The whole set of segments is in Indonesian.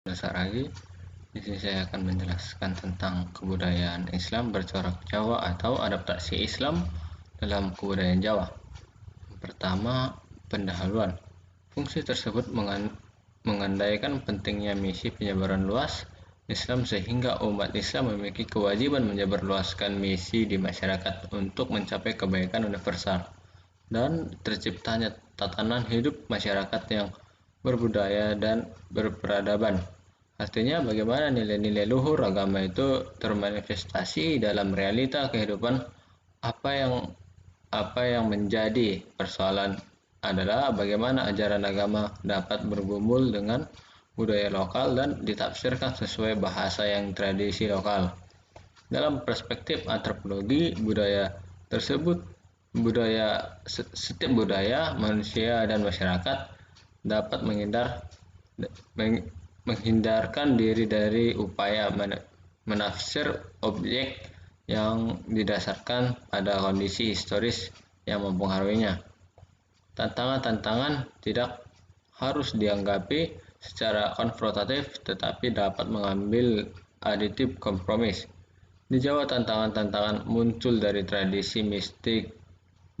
Dasar lagi. Di sini saya akan menjelaskan tentang kebudayaan Islam bercorak Jawa atau adaptasi Islam dalam kebudayaan Jawa. Pertama, pendahuluan. Fungsi tersebut mengandaikan pentingnya misi penyebaran luas Islam sehingga umat Islam memiliki kewajiban menyebarluaskan misi di masyarakat untuk mencapai kebaikan universal dan terciptanya tatanan hidup masyarakat yang berbudaya dan berperadaban. Artinya bagaimana nilai-nilai luhur agama itu termanifestasi dalam realita kehidupan. Apa yang menjadi persoalan adalah bagaimana ajaran agama dapat bergumul dengan budaya lokal dan ditafsirkan sesuai bahasa yang tradisi lokal. Dalam perspektif antropologi setiap budaya, manusia dan masyarakat dapat menghindarkan diri dari upaya menafsir objek yang didasarkan pada kondisi historis yang mempengaruhinya. Tantangan-tantangan tidak harus dianggapi secara konfrontatif tetapi dapat mengambil aditif kompromis. Di Jawa, tantangan-tantangan muncul dari tradisi mistik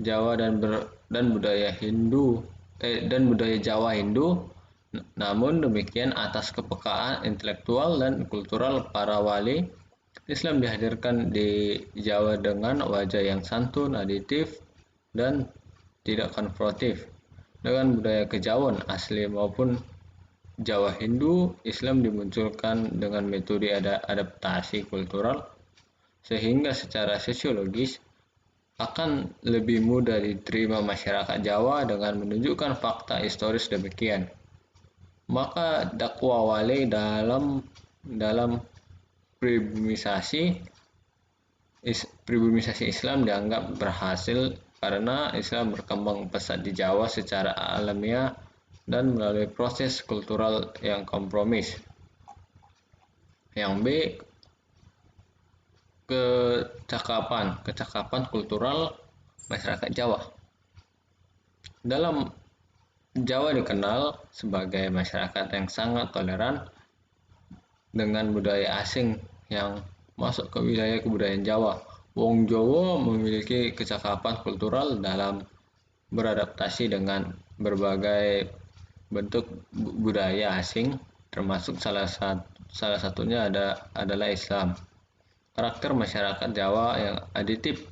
Jawa dan budaya Jawa Hindu. Namun demikian, atas kepekaan intelektual dan kultural para wali, Islam dihadirkan di Jawa dengan wajah yang santun, aditif, dan tidak konfrontatif. Dengan budaya kejawen asli maupun Jawa Hindu, Islam dimunculkan dengan metode adaptasi kultural sehingga secara sosiologis akan lebih mudah diterima masyarakat Jawa dengan menunjukkan fakta historis demikian. Maka dakwah wali dalam pribumisasi Islam dianggap berhasil karena Islam berkembang pesat di Jawa secara alamiah dan melalui proses kultural yang kompromis. Yang B, kecakapan kultural masyarakat Jawa. Dalam Jawa dikenal sebagai masyarakat yang sangat toleran dengan budaya asing yang masuk ke wilayah kebudayaan Jawa. Wong Jawa memiliki kecakapan kultural dalam beradaptasi dengan berbagai bentuk budaya asing, termasuk salah satunya adalah Islam. Karakter masyarakat Jawa yang aditif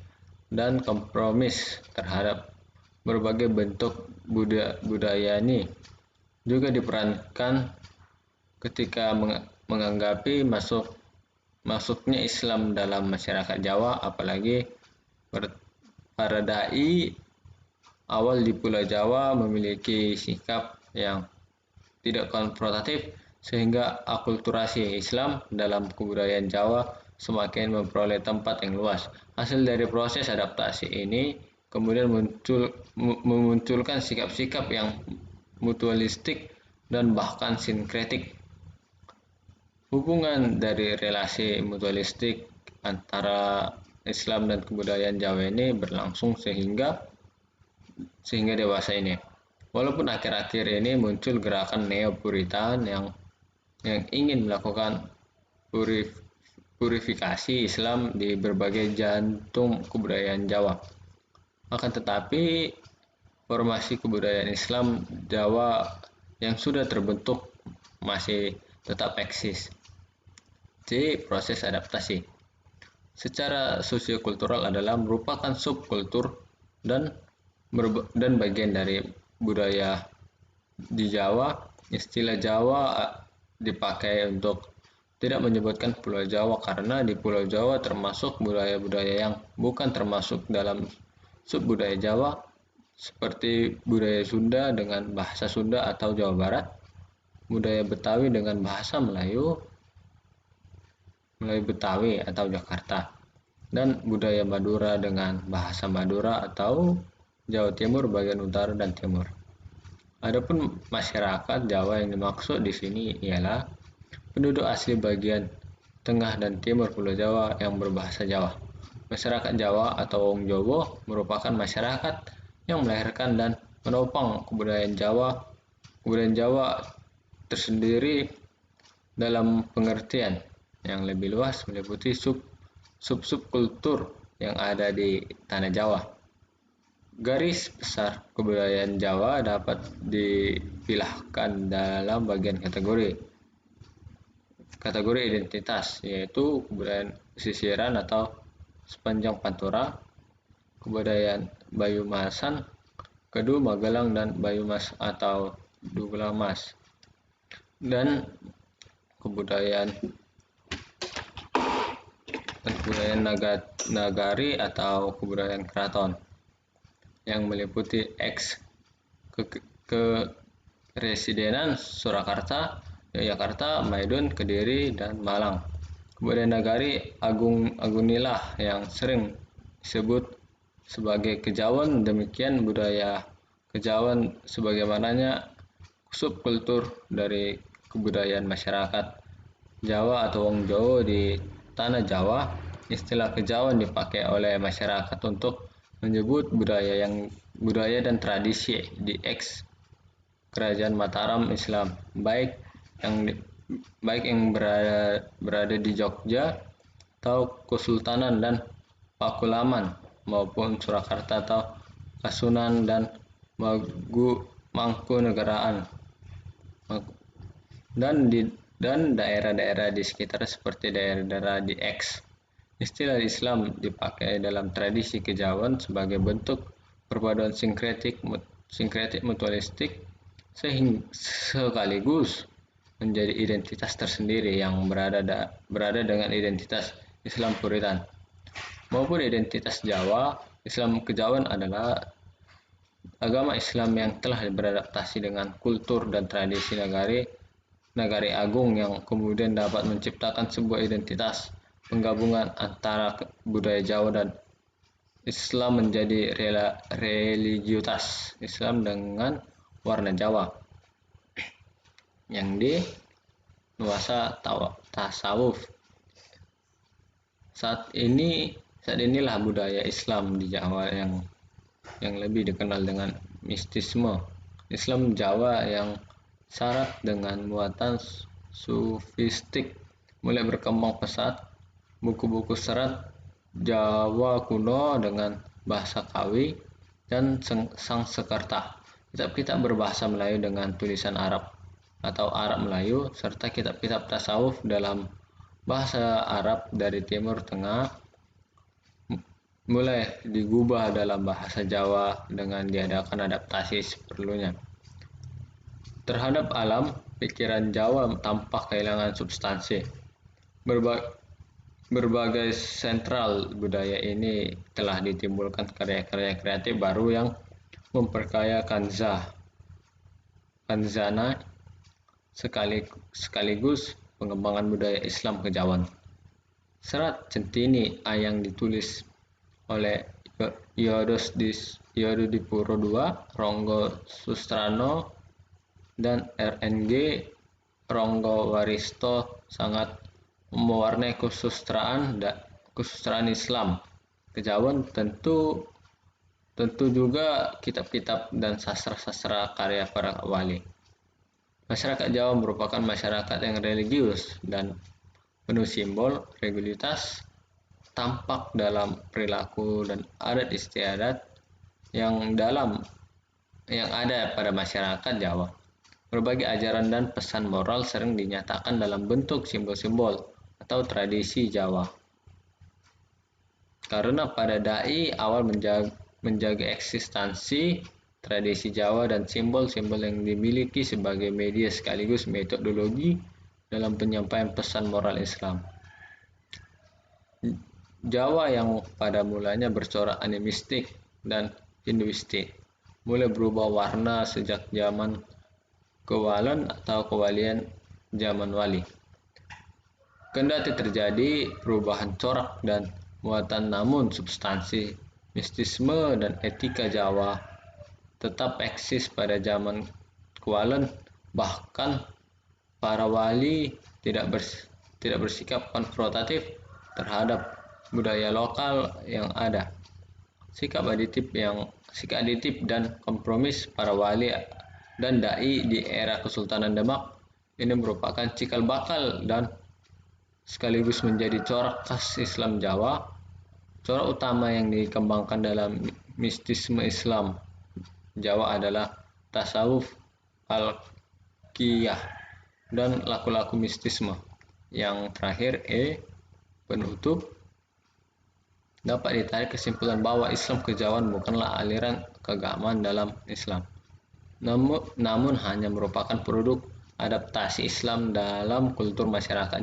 dan kompromis terhadap berbagai bentuk budaya ini juga diperankan ketika menganggapi masuknya Islam dalam masyarakat Jawa, apalagi para dai awal di Pulau Jawa memiliki sikap yang tidak konfrontatif sehingga akulturasi Islam dalam kebudayaan Jawa semakin memperoleh tempat yang luas. Hasil dari proses adaptasi ini kemudian memunculkan sikap-sikap yang mutualistik dan bahkan sinkretik. Hubungan dari relasi mutualistik antara Islam dan kebudayaan Jawa ini berlangsung sehingga dewasa ini. Walaupun akhir-akhir ini muncul gerakan neo-puritan yang ingin melakukan purifikasi Islam di berbagai jantung kebudayaan Jawa. Akan tetapi, formasi kebudayaan Islam Jawa yang sudah terbentuk masih tetap eksis. C. Proses adaptasi. Secara sosiokultural adalah merupakan subkultur dan bagian dari budaya di Jawa. Istilah Jawa dipakai untuk tidak menyebutkan Pulau Jawa karena di Pulau Jawa termasuk budaya-budaya yang bukan termasuk dalam subbudaya Jawa, seperti budaya Sunda dengan bahasa Sunda atau Jawa Barat, budaya Betawi dengan bahasa Melayu Betawi atau Jakarta, dan budaya Madura dengan bahasa Madura atau Jawa Timur bagian utara dan timur. Adapun masyarakat Jawa yang dimaksud di sini ialah penduduk asli bagian tengah dan timur Pulau Jawa yang berbahasa Jawa. Masyarakat Jawa atau Wong Jawa merupakan masyarakat yang melahirkan dan menopang kebudayaan Jawa. Kebudayaan Jawa tersendiri dalam pengertian yang lebih luas meliputi subkultur yang ada di tanah Jawa. Garis besar kebudayaan Jawa dapat dipilahkan dalam bagian kategori identitas, yaitu kebudayaan pesisiran atau sepanjang Pantura, kebudayaan Bayumasan, Kedu, Magelang, dan Bayumas atau Duglamas, dan kebudayaan Nagari atau kebudayaan keraton yang meliputi Kepresidenan Surakarta, Yogyakarta, Madiun, Kediri, dan Malang. Kebudayaan Nagari Agunilah yang sering disebut sebagai Kejawen. Demikian budaya Kejawen sebagaimananya subkultur dari kebudayaan masyarakat Jawa atau Wong Jawa di tanah Jawa. Istilah Kejawen dipakai oleh masyarakat untuk menyebut budaya dan tradisi di Kerajaan Mataram Islam, baik yang berada di Jogja atau Kesultanan dan Pakualaman, maupun Surakarta atau Kasunan dan Mangkunegaraan, dan daerah-daerah di sekitar seperti daerah-daerah di Istilah Islam dipakai dalam tradisi Kejawen sebagai bentuk perpaduan sinkretik mutualistik sekaligus menjadi identitas tersendiri yang berada dengan identitas Islam Puritan maupun identitas Jawa. Islam Kejawen adalah agama Islam yang telah beradaptasi dengan kultur dan tradisi Nagari Agung yang kemudian dapat menciptakan sebuah identitas penggabungan antara budaya Jawa dan Islam menjadi religiusitas Islam dengan warna Jawa yang nuansa tasawuf. Saat inilah budaya Islam di Jawa yang lebih dikenal dengan mistisme Islam Jawa yang syarat dengan muatan sufistik mulai berkembang pesat. Buku-buku serat Jawa kuno dengan bahasa Kawi dan Sangsekerta, kitab-kitab berbahasa Melayu dengan tulisan Arab atau Arab Melayu, serta kitab-kitab tasawuf dalam bahasa Arab dari Timur Tengah mulai digubah dalam bahasa Jawa dengan diadakan adaptasi seperlunya. Terhadap alam, pikiran Jawa tampak kehilangan substansi. Berbagai sentral budaya ini telah ditimbulkan karya-karya kreatif baru yang memperkaya kanzana sekaligus pengembangan budaya Islam Kejawen. Serat Centini yang ditulis oleh Yododipuro II, Ronggo Sustrano, dan RNG Ronggo Waristo sangat mewarnai kesusastraan Islam Kejawen. Tentu juga kitab-kitab dan sastra-sastra karya para wali. Masyarakat Jawa merupakan masyarakat yang religius dan penuh simbol. Religiusitas tampak dalam perilaku dan adat istiadat yang ada pada masyarakat Jawa. Berbagai ajaran dan pesan moral sering dinyatakan dalam bentuk simbol-simbol atau tradisi Jawa. Karena pada dai awal menjaga eksistensi tradisi Jawa dan simbol-simbol yang dimiliki sebagai media sekaligus metodologi dalam penyampaian pesan moral Islam. Jawa yang pada mulanya bercorak animistik dan hinduistik mulai berubah warna sejak zaman Kewalan atau kewalian zaman wali. Kendati terjadi perubahan corak dan muatan, namun substansi mistisme dan etika Jawa tetap eksis pada zaman Kewalan. Bahkan para wali tidak bersikap konfrontatif terhadap budaya lokal yang ada. Sikap aditif dan kompromis para wali dan dai di era Kesultanan Demak Ini merupakan cikal bakal dan sekaligus menjadi corak khas Islam Jawa. Corak utama yang dikembangkan dalam mistisme Islam Jawa adalah tasawuf, al-qiyah, dan laku-laku mistisme. Yang terakhir, penutup, dapat ditarik kesimpulan bahwa Islam kejawan bukanlah aliran keagamaan dalam Islam, namun hanya merupakan produk adaptasi Islam dalam kultur masyarakat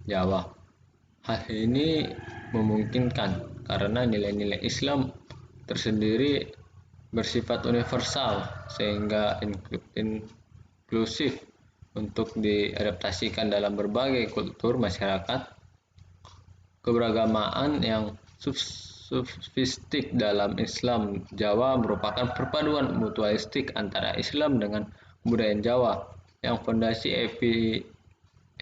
Jawa. Hal ini memungkinkan karena nilai-nilai Islam tersendiri bersifat universal sehingga inklusif untuk diadaptasikan dalam berbagai kultur masyarakat. Keberagaman yang sofistik dalam Islam Jawa merupakan perpaduan mutualistik antara Islam dengan kebudayaan Jawa yang fondasi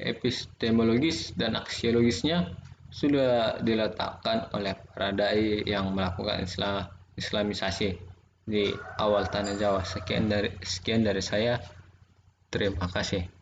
epistemologis dan aksiologisnya sudah diletakkan oleh para dai yang melakukan Islamisasi di awal tanah Jawa. Sekian dari saya. Terima kasih.